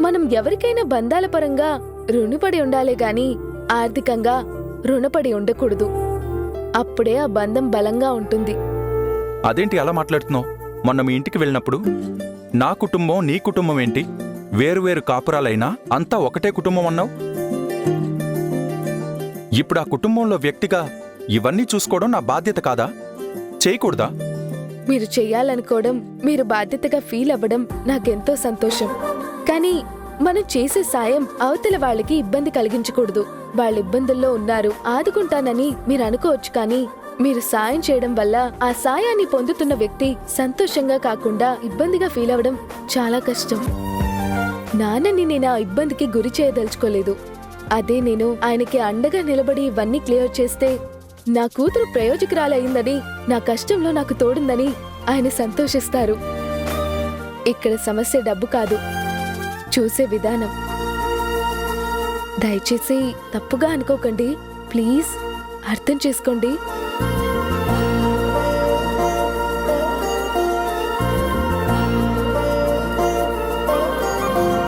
మనం ఎవరికైనా బంధాల పరంగా రుణపడి ఉండాలే గాని ఆర్థికంగా రుణపడి ఉండకూడదు. అప్పుడే ఆ బంధం బలంగా ఉంటుంది. అదేంటి అలా మాట్లాడుతున్నావు? మొన్న మీ ఇంటికి వెళ్ళినప్పుడు నా కుటుంబం నీ కుటుంబం ఏంటి, వేరువేరు కాపురాలైనా అంతా ఒకటే కుటుంబం అన్నావు. ఇప్పుడు ఆ కుటుంబంలో వ్యక్తిగా ఇవన్నీ చూసుకోవడం నా బాధ్యత కాదా? చేయకూడదా? మీరు చెయ్యాలనుకోవడం, మీరు బాధ్యతగా ఫీల్ అవ్వడం నాకెంతో సంతోషం. కానీ మనం చేసే సాయం అవతల వాళ్ళకి ఇబ్బంది కలిగించకూడదు. వాళ్ళ ఇబ్బందుల్లో ఉన్నారు, ఆదుకుంటానని మీరు అనుకోవచ్చు. కానీ మీరు సాయం చేయడం వల్ల ఆ సాయాన్ని పొందుతున్న వ్యక్తి సంతోషంగా కాకుండా ఇబ్బందిగా ఫీల్ అవ్వడం చాలా కష్టం. నాన్నని నేను ఆ ఇబ్బందికి గురి చేయదలుచుకోలేదు. అదే నేను ఆయనకి అండగా నిలబడి ఇవన్నీ క్లియర్ చేస్తే నా కూతురు ప్రయోజకురాలయ్యిందని, నా కష్టంలో నాకు తోడుందని ఆయన సంతోషిస్తారు. ఇక్కడ సమస్య డబ్బు కాదు, చూసే విధానం. దయచేసి తప్పుగా అనుకోకండి, ప్లీజ్ అర్థం చేసుకోండి.